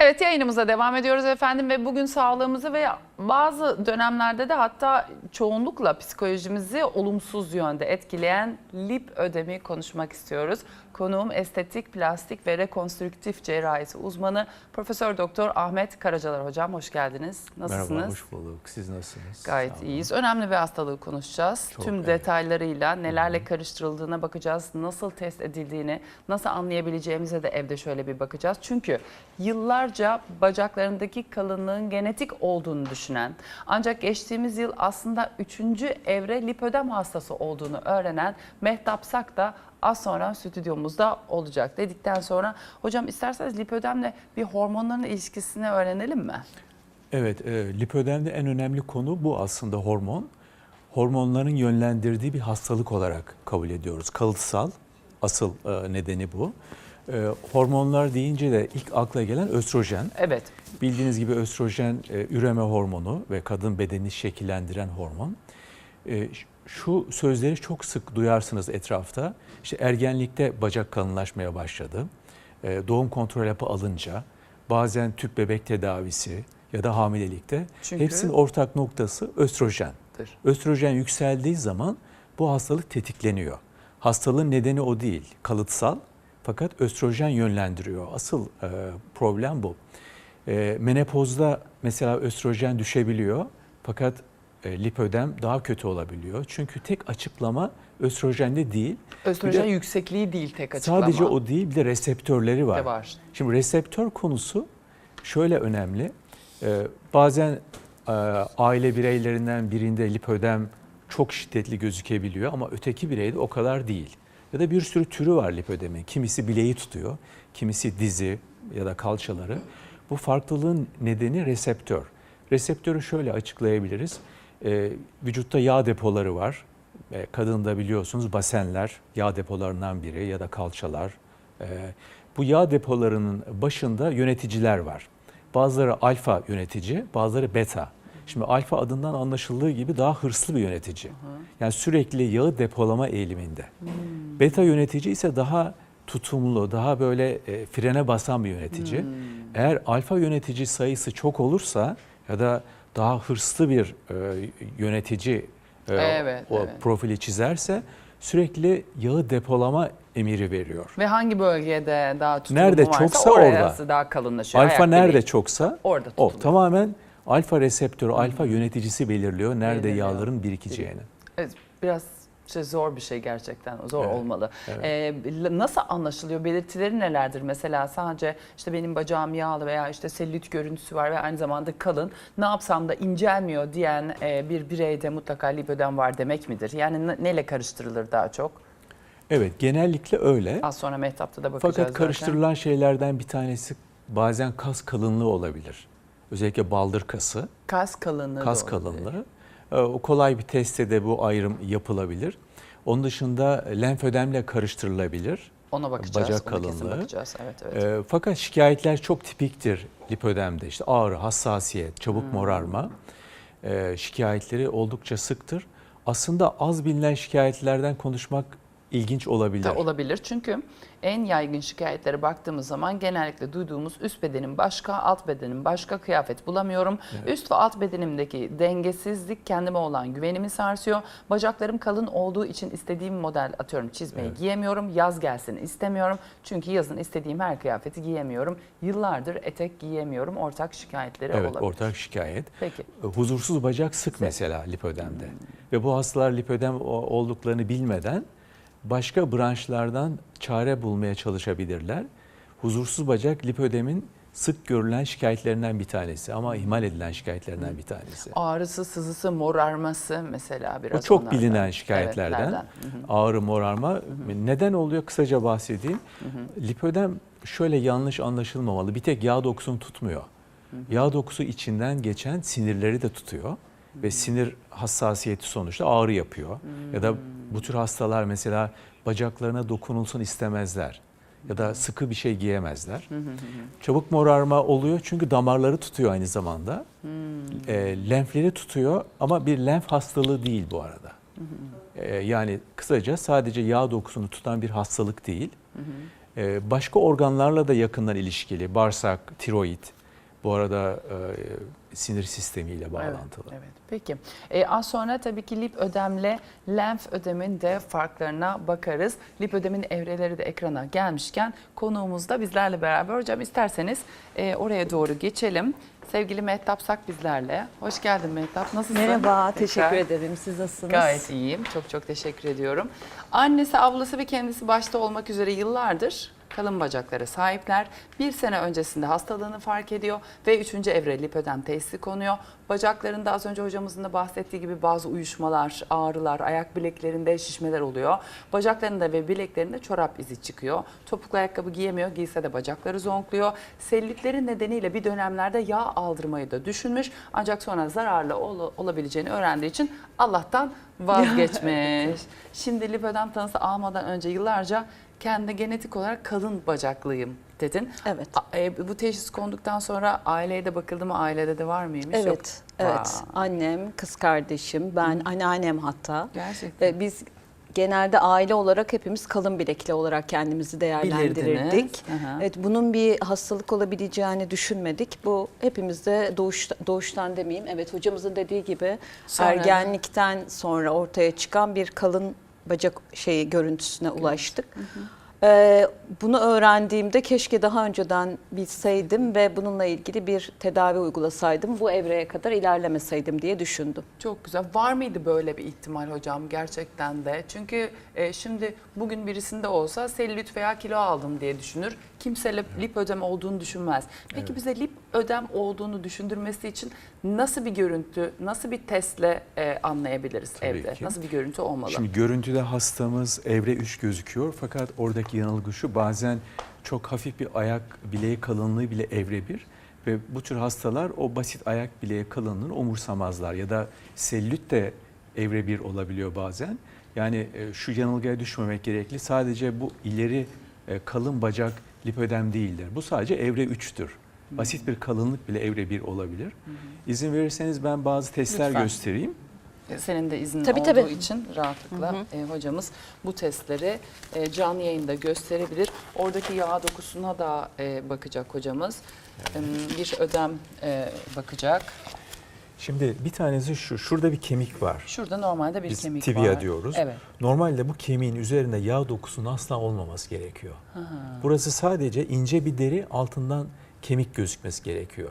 Evet, yayınımıza devam ediyoruz efendim ve bugün sağlığımızı ve bazı dönemlerde de hatta çoğunlukla psikolojimizi olumsuz yönde etkileyen lipödemi konuşmak istiyoruz. Konuğum estetik, plastik ve rekonstrüktif cerrahisi uzmanı Profesör Doktor Ahmet Karacalar hocam, hoş geldiniz. Nasılsınız? Merhaba, hoş bulduk. Siz nasılsınız? Gayet iyiyiz. Önemli bir hastalığı konuşacağız. Tüm detaylarıyla nelerle karıştırıldığına bakacağız. Nasıl test edildiğini, nasıl anlayabileceğimize de evde şöyle bir bakacağız. Çünkü yıllarca bacaklarındaki kalınlığın genetik olduğunu düşünen, ancak geçtiğimiz yıl aslında 3. evre lipödem hastası olduğunu öğrenen Mehtap Sak da az sonra stüdyomuzda olacak dedikten sonra hocam isterseniz lipödemle bir hormonların ilişkisini öğrenelim mi? Evet, lipödemde en önemli konu bu aslında hormon. Hormonların yönlendirdiği bir hastalık olarak kabul ediyoruz. Kalıtsal, asıl nedeni bu. Hormonlar deyince de ilk akla gelen östrojen. Evet. Bildiğiniz gibi östrojen üreme hormonu ve kadın bedenini şekillendiren hormon. Şu sözleri çok sık duyarsınız etrafta. İşte ergenlikte bacak kalınlaşmaya başladı. Doğum kontrol hapı alınca, bazen tüp bebek tedavisi ya da hamilelikte hepsinin ortak noktası östrojendir. Östrojen yükseldiği zaman bu hastalık tetikleniyor. Hastalığın nedeni o değil, kalıtsal, fakat östrojen yönlendiriyor. Asıl problem bu. Menopozda mesela östrojen düşebiliyor, fakat lipödem daha kötü olabiliyor. Çünkü tek açıklama östrojende değil. Östrojen yüksekliği değil tek açıklama. Sadece o değil, bir de reseptörleri var. var. Şimdi reseptör konusu şöyle önemli. Bazen aile bireylerinden birinde lipödem çok şiddetli gözükebiliyor ama öteki bireyde o kadar değil. Ya da bir sürü türü var lipödemin. Kimisi bileği tutuyor, kimisi dizi ya da kalçaları. Bu farklılığın nedeni reseptör. Reseptörü şöyle açıklayabiliriz. Vücutta yağ depoları var. Kadında biliyorsunuz basenler yağ depolarından biri ya da kalçalar. Bu yağ depolarının başında yöneticiler var. Bazıları alfa yönetici, bazıları beta. Şimdi alfa adından anlaşıldığı gibi daha hırslı bir yönetici. Yani sürekli yağı depolama eğiliminde. Beta yönetici ise daha tutumlu, daha böyle frene basan bir yönetici. Eğer alfa yönetici sayısı çok olursa ya da daha hırslı bir yönetici profili çizerse sürekli yağı depolama emiri veriyor. Ve hangi bölgede daha tutumu nerede varsa çoksa orası orada. daha kalınlaşıyor. Alfa nerede çoksa orada o tutuluyor. tamamen alfa reseptörü, alfa yöneticisi belirliyor nerede yağların birikeceğini. Evet, biraz zor bir şey gerçekten, zor olmalı. Evet. Nasıl anlaşılıyor? Belirtileri nelerdir? Mesela sadece işte benim bacağım yağlı veya işte selülit görüntüsü var ve aynı zamanda kalın. Ne yapsam da incelmiyor diyen bir bireyde mutlaka lipödem var demek midir? Yani neyle karıştırılır daha çok? Evet, genellikle öyle. Az sonra Mehtap'ta da bakacağız. Fakat karıştırılan şeylerden bir tanesi bazen kas kalınlığı olabilir. Özellikle baldır kası. Kas kalınlığı. Kas kalınlığı. O kolay bir testte de bu ayrım yapılabilir. Onun dışında lenfödemle karıştırılabilir. Ona bakacağız. Bacak Ona kesin kalınlığı. bakacağız. Evet. Fakat şikayetler çok tipiktir lipödemde. İşte ağrı, hassasiyet, çabuk morarma şikayetleri oldukça sıktır. Aslında az bilinen şikayetlerden konuşmak ilginç olabilir. Olabilir çünkü en yaygın şikayetlere baktığımız zaman genellikle duyduğumuz üst bedenim başka, alt bedenim başka, kıyafet bulamıyorum. Evet. Üst ve alt bedenimdeki dengesizlik kendime olan güvenimi sarsıyor. Bacaklarım kalın olduğu için istediğim model atıyorum çizmeyi giyemiyorum. Yaz gelsin istemiyorum. Çünkü yazın istediğim her kıyafeti giyemiyorum. Yıllardır etek giyemiyorum. Ortak şikayetleri olabilir. Evet, ortak şikayet. Peki. Huzursuz bacak sık mesela lipödemde. Ve bu hastalar lipödem olduklarını bilmeden başka branşlardan çare bulmaya çalışabilirler. Huzursuz bacak lipödemin sık görülen şikayetlerinden bir tanesi ama ihmal edilen şikayetlerinden bir tanesi. Ağrısı, sızısı, morarması mesela biraz o çok onlardan. bilinen şikayetlerden. Evet, ağrı, morarma. Neden oluyor? Kısaca bahsedeyim. Lipödem şöyle yanlış anlaşılmamalı. Bir tek yağ dokusunu tutmuyor. Yağ dokusu içinden geçen sinirleri de tutuyor. Ve sinir hassasiyeti sonuçta ağrı yapıyor. Ya da bu tür hastalar mesela bacaklarına dokunulsun istemezler. Ya da sıkı bir şey giyemezler. Çabuk morarma oluyor çünkü damarları tutuyor aynı zamanda. Lenfleri tutuyor ama bir lenf hastalığı değil bu arada. Yani kısaca sadece yağ dokusunu tutan bir hastalık değil. Başka organlarla da yakından ilişkili. Bağırsak, tiroid. Bu arada sinir sistemiyle bağlantılı. Evet, evet. Peki. Az sonra tabii ki lip ödemle lenf ödemin de farklarına bakarız. Lip ödemin evreleri de ekrana gelmişken konuğumuz da bizlerle beraber. Hocam isterseniz oraya doğru geçelim. Sevgili Mehtap Sak bizlerle. Hoş geldin Mehtap. Nasılsın? Merhaba, Tekrar. teşekkür ederim. Siz nasılsınız? Gayet iyiyim. Çok çok teşekkür ediyorum. Annesi, ablası ve kendisi başta olmak üzere yıllardır kalın bacaklara sahipler. Bir sene öncesinde hastalığını fark ediyor ve 3. evre lipödem teşhisi konuyor. Bacaklarında az önce hocamızın da bahsettiği gibi bazı uyuşmalar, ağrılar, ayak bileklerinde şişmeler oluyor. Bacaklarında ve bileklerinde çorap izi çıkıyor. Topuklu ayakkabı giyemiyor, giyse de bacakları zonkluyor. Sellütleri nedeniyle bir dönemlerde yağ aldırmayı da düşünmüş. Ancak sonra zararlı olabileceğini öğrendiği için Allah'tan vazgeçmiş. Şimdi lipödem tanısı almadan önce yıllarca kendi genetik olarak kalın bacaklıyım dedin. Evet. Bu teşhis konduktan sonra aileye de bakıldı mı? Ailede de var mıymış? Evet, Yok. evet. Annem, kız kardeşim, ben, anneannem hatta. Gerçekten. Biz genelde aile olarak hepimiz kalın bilekli olarak kendimizi değerlendirirdik. Bilirdiniz. Hı hı. Evet, bunun bir hastalık olabileceğini düşünmedik. Bu hepimizde doğuştan demeyeyim. Evet, hocamızın dediği gibi Sonra ergenlikten sonra ortaya çıkan bir kalın bacak görüntüsüne ulaştık. Hı hı. Bunu öğrendiğimde keşke daha önceden bilseydim ve bununla ilgili bir tedavi uygulasaydım, bu evreye kadar ilerlemeseydim diye düşündüm. Çok güzel. Var mıydı böyle bir ihtimal hocam gerçekten de? Çünkü şimdi bugün birisinde olsa selülit veya kilo aldım diye düşünür. Kimse lip ödem olduğunu düşünmez. Peki Evet. bize lip ödem olduğunu düşündürmesi için nasıl bir görüntü, nasıl bir testle anlayabiliriz Tabii evde? ki. Nasıl bir görüntü olmalı? Şimdi görüntüde hastamız evre 3 gözüküyor fakat oradaki yanılgı şu, bazen çok hafif bir ayak bileği kalınlığı bile evre 1 ve bu tür hastalar o basit ayak bileği kalınlığını umursamazlar ya da selülit de evre 1 olabiliyor bazen. Yani şu yanılgıya düşmemek gerekli, sadece bu ileri kalın bacak lipödem değildir. Bu sadece evre 3'tür. Basit bir kalınlık bile evre 1 olabilir. İzin verirseniz ben bazı testler Lütfen. göstereyim. Senin de iznin Tabii, olduğu tabii. için rahatlıkla hocamız bu testleri canlı yayında gösterebilir. Oradaki yağ dokusuna da bakacak hocamız. Bir ödem bakacak. Şimdi bir tanesi şu, şurada bir kemik var. Şurada normalde bir Biz kemik tibia var. diyoruz. Evet. Normalde bu kemiğin üzerinde yağ dokusunun asla olmaması gerekiyor. Burası sadece ince bir deri, altından kemik gözükmesi gerekiyor.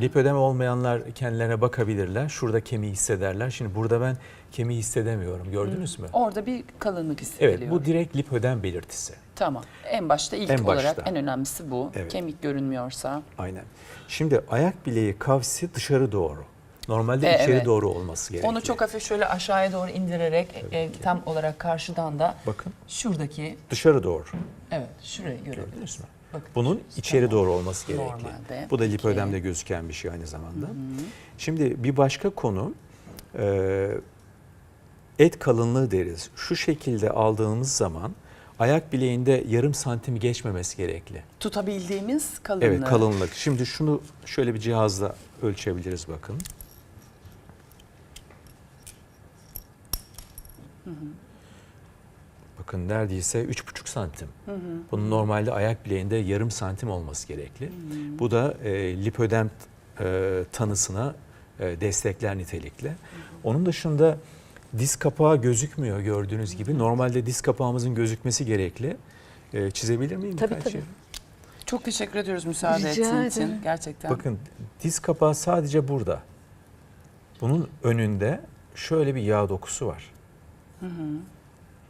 Lipödem olmayanlar kendilerine bakabilirler. Şurada kemiği hissederler. Şimdi burada ben kemiği hissedemiyorum. Gördünüz mü? Orada bir kalınlık hissediliyor. Evet, bu direkt lipödem belirtisi. Tamam. En başta ilk En olarak başta. en önemlisi bu. Evet. Kemik görünmüyorsa. Aynen. Şimdi ayak bileği kavsi dışarı doğru. Normalde içeri evet. doğru olması gerekiyor. Onu çok hafif şöyle aşağıya doğru indirerek tam olarak karşıdan da Bakın şuradaki dışarı doğru. evet şurayı görebiliriz. Gördünüz mü? Bakın. Bunun içeri Tamam. doğru olması gerekli. Normalde. Bu da Peki. lipödemde gözüken bir şey aynı zamanda. Şimdi bir başka konu, et kalınlığı deriz. Şu şekilde aldığımız zaman ayak bileğinde yarım santimi geçmemesi gerekli. Tutabildiğimiz kalınlığı. Evet, kalınlık. Şimdi şunu şöyle bir cihazla ölçebiliriz, bakın. Bakın neredeyse 3,5 santim. Bunun normalde ayak bileğinde yarım santim olması gerekli. Bu da lipödem tanısına destekler nitelikle. Onun dışında diz kapağı gözükmüyor gördüğünüz gibi. Normalde diz kapağımızın gözükmesi gerekli. Çizebilir miyim? Tabii, birkaç tabii. yer? Çok teşekkür ediyoruz müsaade Rica ettiğin ederim. için. Gerçekten. Bakın diz kapağı sadece burada. Bunun önünde şöyle bir yağ dokusu var.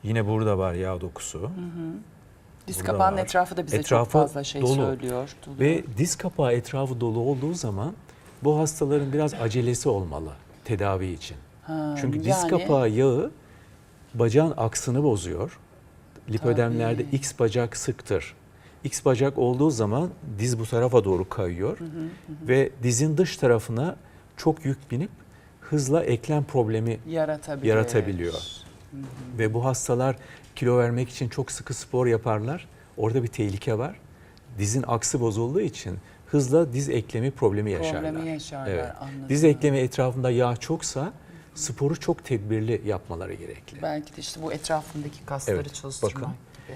Yine burada var yağ dokusu. Diz burada kapağının var. etrafı da bize Etrafı çok fazla şey dolu. söylüyor. Ve diz kapağı etrafı dolu olduğu zaman bu hastaların biraz acelesi olmalı tedavi için. Çünkü diz kapağı yağı bacağın aksını bozuyor. Lipödemlerde Tabii. X bacak sıktır. X bacak olduğu zaman diz bu tarafa doğru kayıyor ve dizin dış tarafına çok yük binip hızla eklem problemi yaratabiliyor. Ve bu hastalar kilo vermek için çok sıkı spor yaparlar. Orada bir tehlike var. Dizin aksı bozulduğu için hızla diz eklemi problemi yaşarlar. Evet. Anladım. Diz eklemi etrafında yağ çoksa sporu çok tedbirli yapmaları gerekli. Belki de işte bu etrafındaki kasları Evet, çalıştırmak. bakın.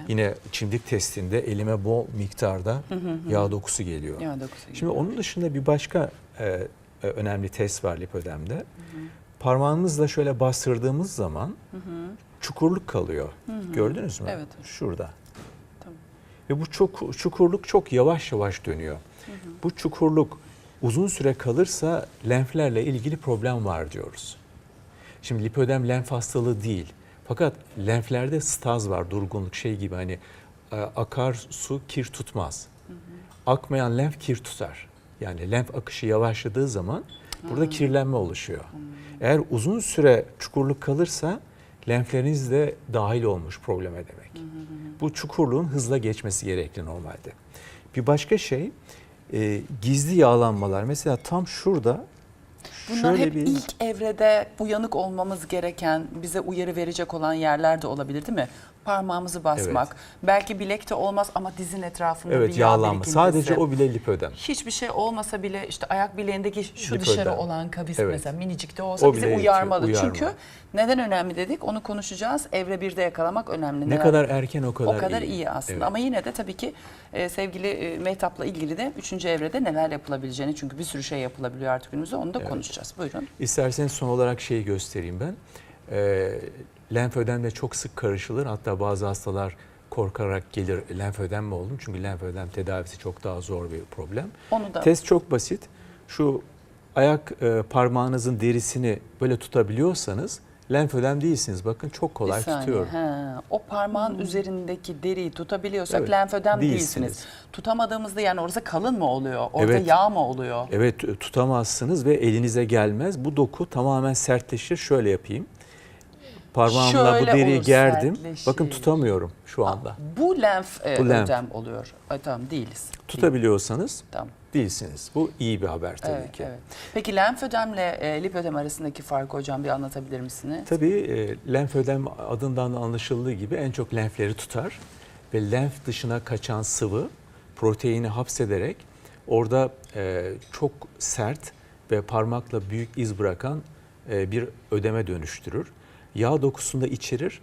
Yine çimdik testinde elime bol miktarda yağ dokusu geliyor. Yağ dokusu Şimdi onun dışında bir başka önemli test var lipödemde. Parmağımızla şöyle bastırdığımız zaman çukurluk kalıyor. Gördünüz mü? Evet. Şurada. Tamam. Ve bu çukurluk çok yavaş yavaş dönüyor. Bu çukurluk uzun süre kalırsa lenflerle ilgili problem var diyoruz. Şimdi lipödem lenf hastalığı değil. Fakat lenflerde staz var, durgunluk şey gibi hani akar su kir tutmaz. Akmayan lenf kir tutar. Yani lenf akışı yavaşladığı zaman burada kirlenme oluşuyor. Eğer uzun süre çukurluk kalırsa lenfleriniz de dahil olmuş probleme demek. Bu çukurluğun hızla geçmesi gerekli normalde. Bir başka şey gizli yağlanmalar. Mesela tam şurada Bunlar şöyle hep bir ilk evrede uyanık olmamız gereken, bize uyarı verecek olan yerler de olabilir değil mi? Parmağımızı basmak. Belki bilekte olmaz ama dizin etrafında bir yağ yağlanma. birikintisi. Sadece o bile lipödem. Hiçbir şey olmasa bile işte ayak bileğindeki şu Lipödem. dışarı olan kavis Evet. mesela minicik de olsa O bizi bile uyarmalı. uyarma. Çünkü neden önemli dedik onu konuşacağız. Evre 1'de yakalamak önemli. Ne kadar erken o kadar, o kadar iyi aslında. Evet. Ama yine de tabii ki sevgili Mehtap'la ilgili de 3. evrede neler yapılabileceğini, çünkü bir sürü şey yapılabiliyor artık günümüzde, onu da konuşacağız. Buyurun. İsterseniz son olarak şeyi göstereyim ben. Lenfödemle çok sık karışılır. Hatta bazı hastalar korkarak gelir, lenfödem mi oldum? Çünkü lenfödem tedavisi çok daha zor bir problem. Onu da Test çok basit. Şu ayak parmağınızın derisini böyle tutabiliyorsanız lenfödem değilsiniz. Bakın çok kolay bir saniye. tutuyorum. O parmağın üzerindeki deriyi tutabiliyorsak Evet, lenfödem değilsiniz. değilsiniz. Tutamadığımızda yani orası kalın mı oluyor? Orada Evet. yağ mı oluyor? Evet, tutamazsınız ve elinize gelmez. Bu doku tamamen sertleşir. Şöyle yapayım. Parmağımla Şöyle bu deriyi olur, gerdim. sertleşir. Bakın tutamıyorum şu anda. Bu lenf Bu lenf. ödem oluyor. Tamam, değiliz. Tutabiliyorsanız Tamam. değilsiniz. Bu iyi bir haber tabii Evet, ki. evet. Peki lenfödemle lipödem arasındaki farkı hocam bir anlatabilir misiniz? Tabii lenfödem adından anlaşıldığı gibi en çok lenfleri tutar ve lenf dışına kaçan sıvı proteini hapsederek orada çok sert ve parmakla büyük iz bırakan bir ödeme dönüştürür. Yağ dokusunda içerir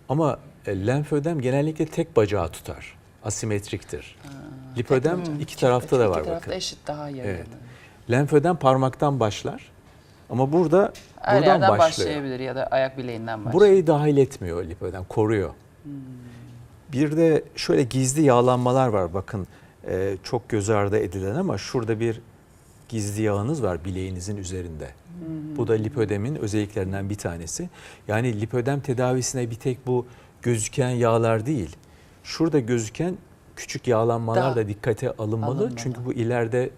ama lenfödem genellikle tek bacağı tutar. Asimetriktir. Lipödem iki tarafta da var İki tarafta bakın. eşit, daha yayılır. Evet. Lenfödem parmaktan başlar ama burada Her buradan yerden başlıyor. başlayabilir ya da ayak bileğinden başlıyor. Burayı dahil etmiyor lipödem, koruyor. Bir de şöyle gizli yağlanmalar var bakın, çok göz ardı edilen ama şurada bir gizli yağınız var bileğinizin üzerinde. Bu da lipödemin özelliklerinden bir tanesi. Yani lipödem tedavisine bir tek bu gözüken yağlar değil, şurada gözüken küçük yağlanmalar da dikkate alınmalı. Çünkü bu ileride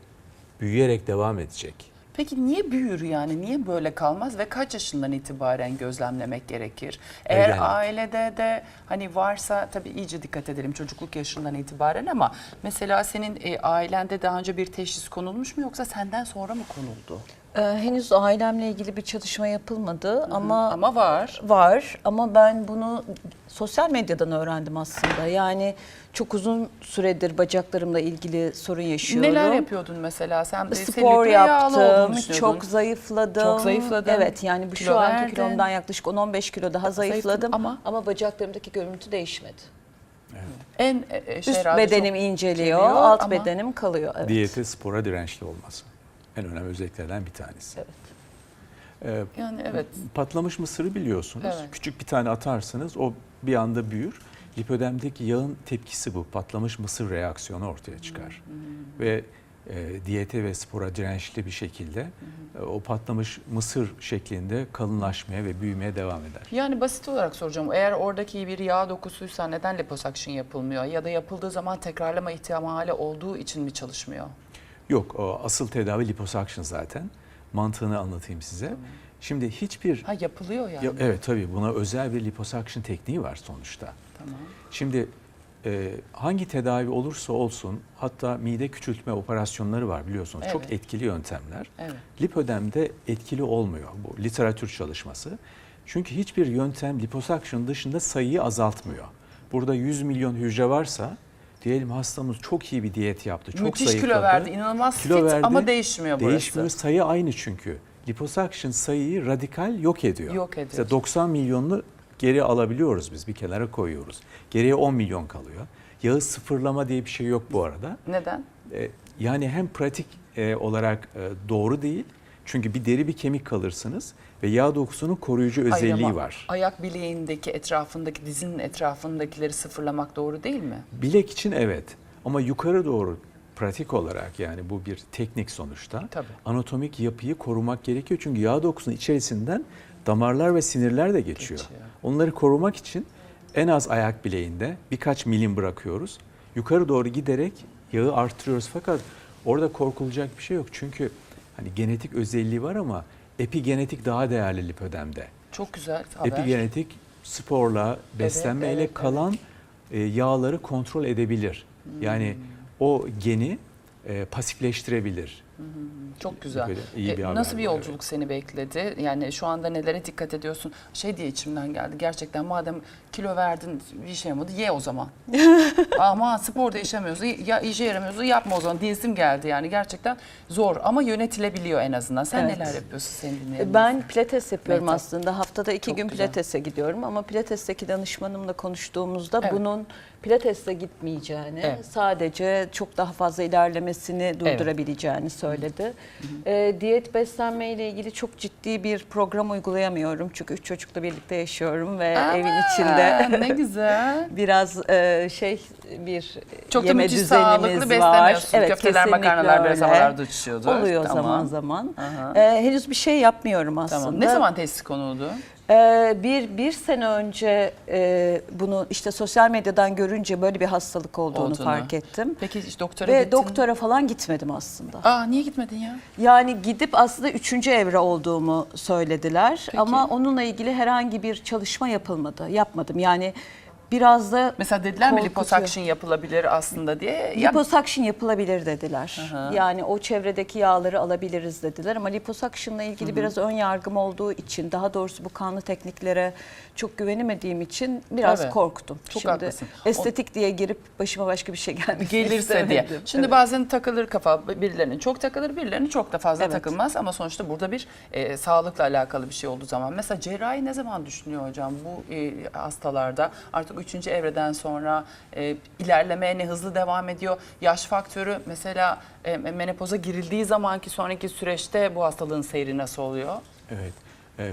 büyüyerek devam edecek. Peki niye büyür yani? Niye böyle kalmaz ve kaç yaşından itibaren gözlemlemek gerekir? Eğer Yani. ailede de hani varsa tabii iyice dikkat edelim çocukluk yaşından itibaren, ama mesela senin ailende daha önce bir teşhis konulmuş mu yoksa senden sonra mı konuldu? Henüz ailemle ilgili bir çalışma yapılmadı Ama var. var ama ben bunu sosyal medyadan öğrendim aslında. Yani çok uzun süredir bacaklarımla ilgili sorun yaşıyorum. Neler yapıyordun mesela? Sen Spor selülitle yağlı olduğunu yaptım, düşünüyordun. çok zayıfladım. Çok zayıfladın. Evet, yani bu Kilo şu anki verdin. kilomdan yaklaşık 10-15 kilo daha zayıfladım. ama bacaklarımdaki görüntü değişmedi. en Üst herhalde bedenim çok inceliyor, geliyor alt ama bedenim kalıyor. Evet. Diyete, spora dirençli olması en önemli özelliklerden bir tanesi. Evet. yani evet. Patlamış mısırı biliyorsunuz. Evet. Küçük bir tane atarsınız, o bir anda büyür. Lipödemdeki yağın tepkisi bu. Patlamış mısır reaksiyonu ortaya çıkar. Ve diyete ve spora dirençli bir şekilde o patlamış mısır şeklinde kalınlaşmaya ve büyümeye devam eder. Yani basit olarak soracağım. Eğer oradaki bir yağ dokusuysa neden liposuction yapılmıyor? Ya da yapıldığı zaman tekrarlama ihtimali olduğu için mi çalışmıyor? Yok, o asıl tedavi liposuction zaten. Mantığını anlatayım size. Şimdi hiçbir... Ha, yapılıyor yani. Evet tabii, buna özel bir liposuction tekniği var sonuçta. Tamam. Şimdi hangi tedavi olursa olsun, hatta mide küçültme operasyonları var biliyorsunuz. Evet. Çok etkili yöntemler. Evet. Lipödemde etkili olmuyor bu literatür çalışması. Çünkü hiçbir yöntem liposuction dışında sayıyı azaltmıyor. Burada 100 milyon hücre varsa, diyelim hastamız çok iyi bir diyet yaptı, çok Müthiş zayıfladı. kilo verdi, inanılmaz Kilo fit verdi, ama değişmiyor burası. Değişmiyor, sayı aynı çünkü. Liposuction sayıyı radikal yok ediyor. Yok ediyor. Mesela 90 milyonlu geri alabiliyoruz biz, bir kenara koyuyoruz. Geriye 10 milyon kalıyor. Yağı sıfırlama diye bir şey yok bu arada. Neden? Yani hem pratik olarak doğru değil. Çünkü bir deri bir kemik kalırsınız ve yağ dokusunun koruyucu Hayır özelliği ama var. ayak bileğindeki etrafındaki, dizinin etrafındakileri sıfırlamak doğru değil mi? Bilek için evet, ama yukarı doğru pratik olarak, yani bu bir teknik sonuçta. Tabii. Anatomik yapıyı korumak gerekiyor. Çünkü yağ dokusunun içerisinden damarlar ve sinirler de geçiyor. Onları korumak için en az ayak bileğinde birkaç milim bırakıyoruz. Yukarı doğru giderek yağı artırıyoruz, fakat orada korkulacak bir şey yok. Çünkü hani genetik özelliği var ama epigenetik daha değerli lipödemde. Çok güzel haber. Epigenetik sporla, beslenmeyle evet. kalan yağları kontrol edebilir. Yani o geni pasifleştirebilir. Çok güzel. Böyle iyi bir haber Nasıl bir bu, yolculuk seni bekledi? Yani şu anda nelere dikkat ediyorsun? Şey diye içimden geldi. Gerçekten madem kilo verdin, bir şey yapmadı, ye o zaman. Ama sporda işemiyorsun, ya işe yaramıyorsun, yapma o zaman diyesim geldi yani. Gerçekten zor ama yönetilebiliyor en azından. Sen Evet. neler yapıyorsun senin dinleyenler? Ben pilates yapıyorum Mehtap. aslında. Haftada 2 Çok gün güzel. pilatese gidiyorum ama pilatesteki danışmanımla konuştuğumuzda Evet. bunun pilatesle gitmeyeceğini, Evet. sadece çok daha fazla ilerlemesini durdurabileceğini söyledi. Diyet beslenme ile ilgili çok ciddi bir program uygulayamıyorum. Çünkü 3 çocukla birlikte yaşıyorum ve evin içinde Ne güzel. biraz bir Çok da yeme müthiş düzenimiz sağlıklı var. besleniyorsun. Köfteler, kesinlikle makarnalar biraz öyle. havalarda uçuşuyordu. Oluyor Tamam. zaman zaman. Aha. Henüz bir şey yapmıyorum aslında. Tamam. Ne zaman tesis konuldu? Bir sene önce bunu işte sosyal medyadan görünce böyle bir hastalık olduğunu fark ettim. Peki hiç doktora Ve gittin? doktora falan gitmedim aslında. Aa, niye gitmedin ya? Yani gidip aslında 3. evre olduğumu söylediler. Peki. Ama onunla ilgili herhangi bir çalışma yapmadım. Yani biraz da Mesela dediler mi korkutuyor. liposuction yapılabilir aslında diye. Liposuction yapılabilir dediler. Aha. Yani o çevredeki yağları alabiliriz dediler ama liposuction'la ilgili biraz ön yargım olduğu için, daha doğrusu bu kanlı tekniklere çok güvenemediğim için biraz Tabii. korktum. Çok Şimdi haklısın. estetik diye girip başıma başka bir şey gelmesini Gelirse diye. istemedim. Şimdi Evet. bazen takılır kafa, birilerinin çok takılır, birilerinin çok da fazla Evet. takılmaz ama sonuçta burada bir sağlıkla alakalı bir şey olduğu zaman. Mesela cerrahi ne zaman düşünüyor hocam bu hastalarda? Artık 3. evreden sonra ilerlemeye ne hızlı devam ediyor? Yaş faktörü mesela menopoza girildiği zamanki sonraki süreçte bu hastalığın seyri nasıl oluyor? Evet,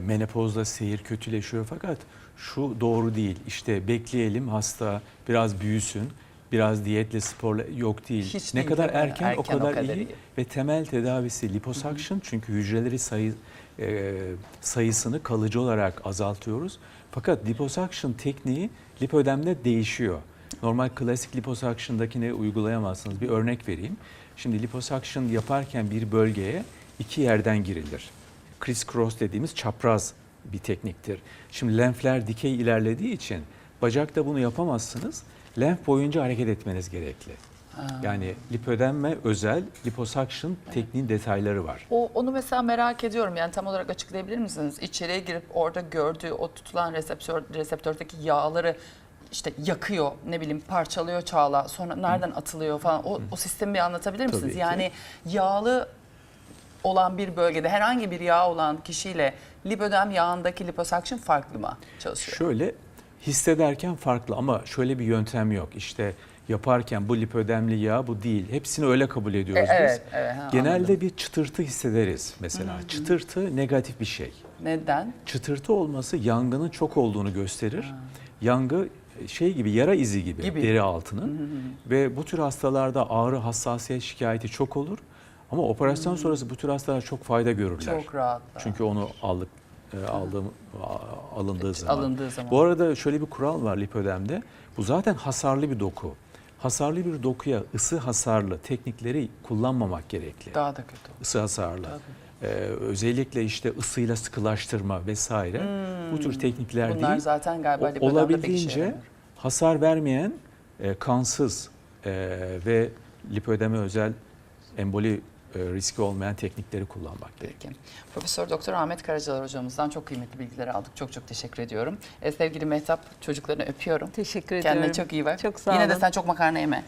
menopozda seyir kötüleşiyor, fakat şu doğru değil. İşte bekleyelim, hasta biraz büyüsün, biraz diyetle, sporla, yok değil. Hiç Ne değil, kadar değil mi? erken, o Erken, kadar o kadar iyi. iyi. Ve temel tedavisi liposuction, çünkü hücreleri sayısını kalıcı olarak azaltıyoruz. Fakat liposuction tekniği lipödemde değişiyor. Normal klasik liposuction'dakini uygulayamazsınız. Bir örnek vereyim. Şimdi liposuction yaparken bir bölgeye 2 yerden girilir. Criss cross dediğimiz çapraz bir tekniktir. Şimdi lenfler dikey ilerlediği için bacakta bunu yapamazsınız. Lenf boyunca hareket etmeniz gerekli. Yani lipödemme özel liposuction tekniğin detayları var. Onu mesela merak ediyorum. Yani tam olarak açıklayabilir misiniz? İçeriye girip orada gördüğü o tutulan reseptördeki yağları işte yakıyor, ne bileyim parçalıyor çağla, sonra nereden atılıyor falan. O sistemi bir anlatabilir misiniz? Tabii ki. Yani yağlı olan bir bölgede herhangi bir yağ olan kişiyle lipödem yağındaki liposuction farklı mı çalışıyor? Şöyle hissederken farklı, ama şöyle bir yöntem yok. İşte yaparken bu lipödemli yağ, bu değil. Hepsini öyle kabul ediyoruz biz. Evet, Genelde anladım. bir çıtırtı hissederiz mesela. Çıtırtı negatif bir şey. Neden? Çıtırtı olması yangının çok olduğunu gösterir. Yangı şey gibi, yara izi gibi, deri altının. Ve bu tür hastalarda ağrı, hassasiyet şikayeti çok olur. Ama operasyon sonrası bu tür hastalar çok fayda görürler. Çok rahatlar. Çünkü onu alındığı zaman. Alındığı zaman. Bu arada şöyle bir kural var lipödemde. Bu zaten hasarlı bir doku. Hasarlı bir dokuya ısı hasarlı teknikleri kullanmamak gerekli. Daha da kötü. Isı hasarlı. Özellikle işte ısıyla sıkılaştırma vesaire. Bu tür teknikler Bunlar değil. zaten galiba lipödemde pek işe Olabildiğince yaramıyor. hasar vermeyen, kansız ve lipödeme özel emboli riski olmayan teknikleri kullanmak gerekir. Peki. Profesör Doktor Ahmet Karacalar hocamızdan çok kıymetli bilgiler aldık. Çok çok teşekkür ediyorum. Sevgili Mehtap, çocuklarını öpüyorum. Teşekkür ediyorum. Kendine çok iyi bak. Çok sağ Yine olun. de sen çok makarna yeme.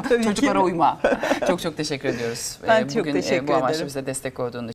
Tabii ki. Çocuklara uyma. Çok çok teşekkür ediyoruz. Ben çok Bugün teşekkür bu amaçla ederim. bize destek olduğun için.